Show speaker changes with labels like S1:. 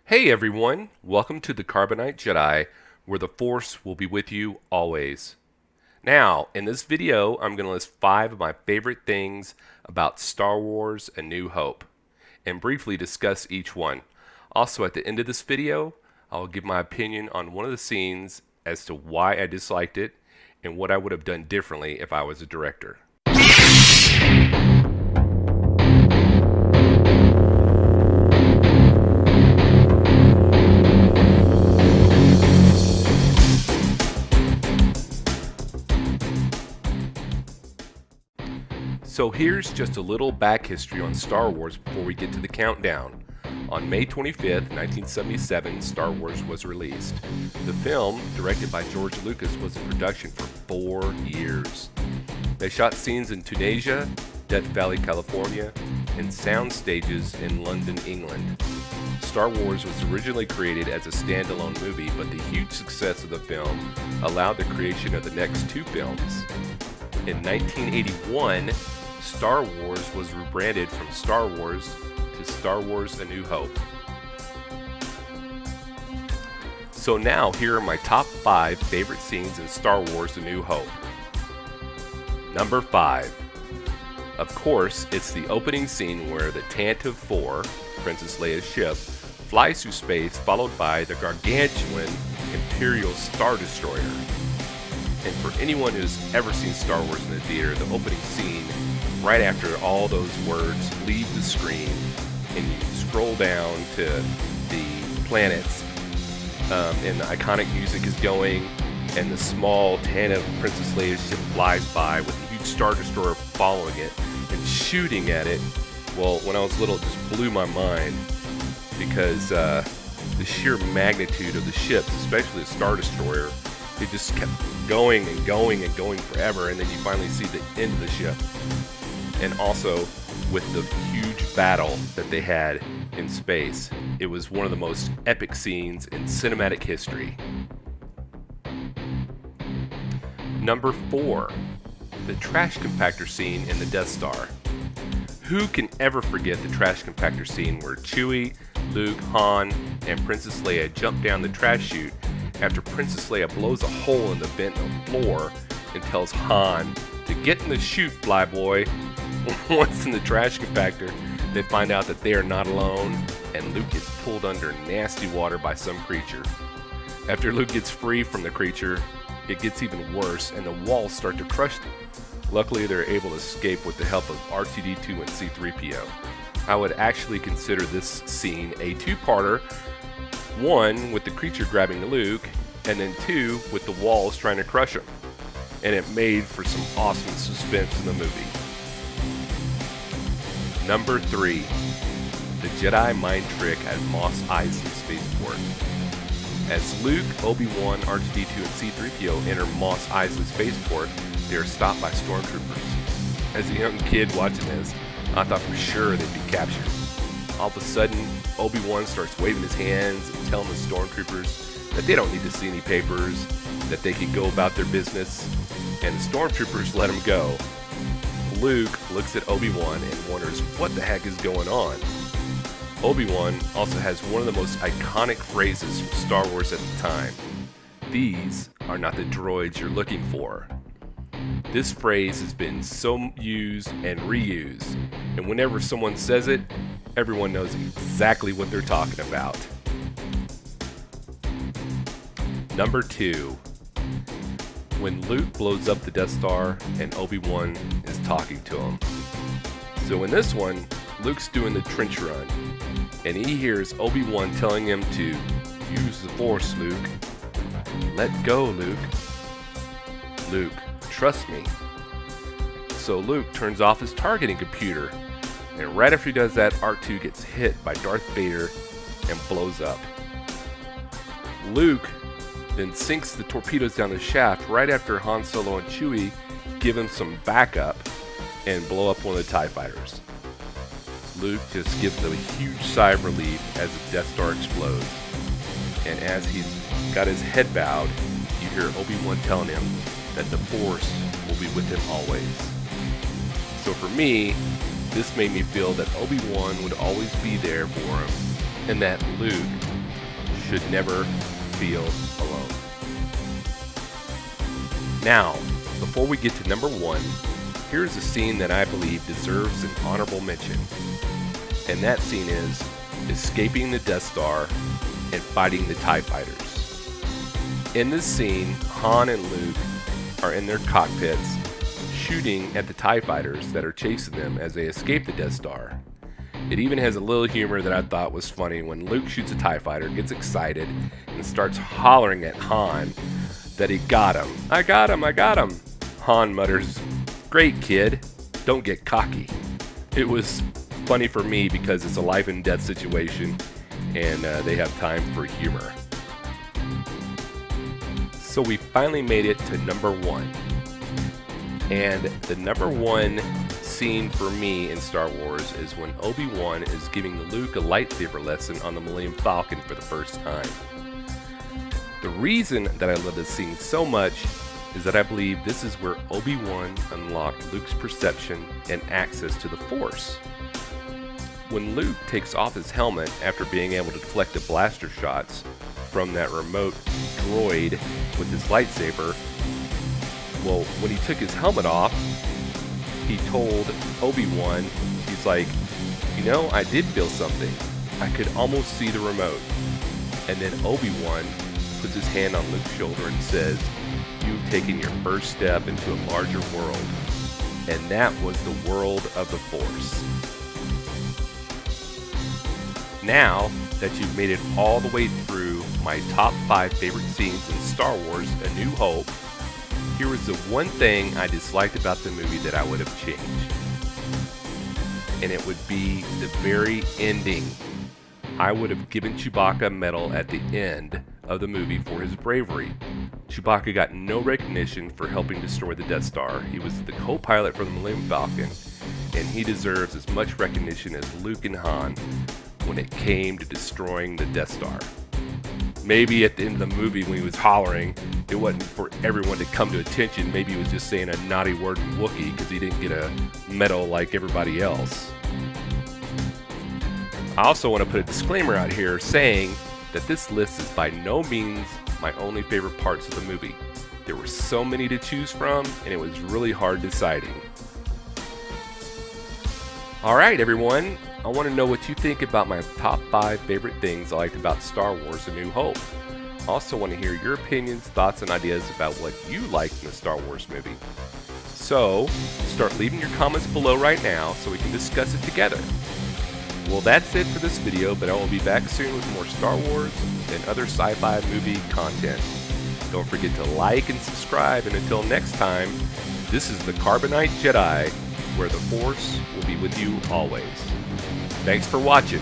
S1: Hey everyone, welcome to the Carbonite Jedi, where the Force will be with you always. Now, in this video, I'm going to list 5 of my favorite things about Star Wars A New Hope, and briefly discuss each one. Also, at the end of this video, I'll give my opinion on one of the scenes as to why I disliked it, and what I would have done differently if I was a director. So here's just a little back history on Star Wars before we get to the countdown. On May 25th, 1977, Star Wars was released. The film, directed by George Lucas, was in production for 4 years. They shot scenes in Tunisia, Death Valley, California, and sound stages in London, England. Star Wars was originally created as a standalone movie, but the huge success of the film allowed the creation of the next 2 films. In 1981, Star Wars was rebranded from Star Wars to Star Wars A New Hope. So now here are my top 5 favorite scenes in Star Wars A New Hope. Number 5. Of course, it's the opening scene where the Tantive 4, Princess Leia's ship, flies through space, followed by the gargantuan Imperial Star Destroyer. And for anyone who's ever seen Star Wars in the theater, the opening scene, right after all those words leave the screen and you scroll down to the planets, and the iconic music is going, and the small Tantive Princess Leia's ship flies by with a huge Star Destroyer following it and shooting at it. Well, when I was little, it just blew my mind because the sheer magnitude of the ships, especially the Star Destroyer, it just kept going and going and going forever, and then you finally see the end of the ship. And also, with the huge battle that they had in space, it was one of the most epic scenes in cinematic history. Number 4. The trash compactor scene in the Death Star. Who can ever forget the trash compactor scene where Chewie, Luke, Han, and Princess Leia jump down the trash chute after Princess Leia blows a hole in the vent on the floor and tells Han to get in the chute, flyboy. Once in the trash compactor, they find out that they are not alone, and Luke is pulled under nasty water by some creature. After Luke gets free from the creature, it gets even worse, and the walls start to crush them. Luckily, they're able to escape with the help of R2-D2 and C-3PO. I would actually consider this scene a 2-parter. 1 with the creature grabbing Luke, and then 2 with the walls trying to crush him. And it made for some awesome suspense in the movie. Number 3. The Jedi mind trick at Mos Eisley Spaceport. As Luke, Obi-Wan, R2-D2, and C-3PO enter Mos Eisley Spaceport, they are stopped by stormtroopers. As a young kid watching this, I thought for sure they'd be captured. All of a sudden, Obi-Wan starts waving his hands and telling the stormtroopers that they don't need to see any papers, that they can go about their business, and the stormtroopers let him go. Luke looks at Obi-Wan and wonders what the heck is going on. Obi-Wan also has one of the most iconic phrases from Star Wars at the time. These are not the droids you're looking for. This phrase has been so used and reused, and whenever someone says it, everyone knows exactly what they're talking about. Number 2. When Luke blows up the Death Star and Obi-Wan is talking to him. So in this one, Luke's doing the trench run, and he hears Obi-Wan telling him to use the Force, Luke. Let go, Luke. Luke, trust me. So Luke turns off his targeting computer, and right after he does that, R2 gets hit by Darth Vader and blows up. Luke then sinks the torpedoes down the shaft right after HanSolo and Chewie give him some backup and blow up one of the TIE fighters. Luke just gives a huge sigh of relief as the Death Star explodes. And as he's got his head bowed, you hear Obi-Wan telling him that the Force will be with him always. So for me, this made me feel that Obi-Wan would always be there for him, and that Luke should never feel alone. Now, before we get to number 1, here's a scene that I believe deserves an honorable mention. And that scene is escaping the Death Star and fighting the TIE fighters. In this scene, Han and Luke are in their cockpits shooting at the TIE fighters that are chasing them as they escape the Death Star. It even has a little humor that I thought was funny when Luke shoots a TIE fighter, gets excited, and starts hollering at Han that he got him. I got him, I got him. Han mutters, "Great kid, don't get cocky." It was funny for me because it's a life and death situation and they have time for humor. So we finally made it to number 1. And the number 1 scene for me in Star Wars is when Obi-Wan is giving Luke a lightsaber lesson on the Millennium Falcon for the first time. The reason that I love this scene so much is that I believe this is where Obi-Wan unlocked Luke's perception and access to the Force. When Luke takes off his helmet after being able to deflect the blaster shots from that remote droid with his lightsaber, well, when he took his helmet off, he told Obi-Wan, he's like, "You know, I did feel something. I could almost see the remote." And then Obi-Wan puts his hand on Luke's shoulder and says, "You've taken your first step into a larger world." And that was the world of the Force. Now that you've made it all the way through my top 5 favorite scenes in Star Wars A New Hope, here is the one thing I disliked about the movie that I would have changed. And it would be the very ending. I would have given Chewbacca a medal at the end of the movie for his bravery. Chewbacca got no recognition for helping destroy the Death Star. He was the co-pilot for the Millennium Falcon, and he deserves as much recognition as Luke and Han when it came to destroying the Death Star. Maybe at the end of the movie when he was hollering, it wasn't for everyone to come to attention. Maybe he was just saying a naughty word in Wookiee because he didn't get a medal like everybody else. I also want to put a disclaimer out here saying that this list is by no means my only favorite parts of the movie. There were so many to choose from, and it was really hard deciding. Alright everyone, I want to know what you think about my top 5 favorite things I liked about Star Wars A New Hope. I also want to hear your opinions, thoughts, and ideas about what you liked in the Star Wars movie. So, start leaving your comments below right now so we can discuss it together. Well, that's it for this video, but I will be back soon with more Star Wars and other sci-fi movie content. Don't forget to like and subscribe, and until next time, this is the Carbonite Jedi, where the Force will be with you always. Thanks for watching.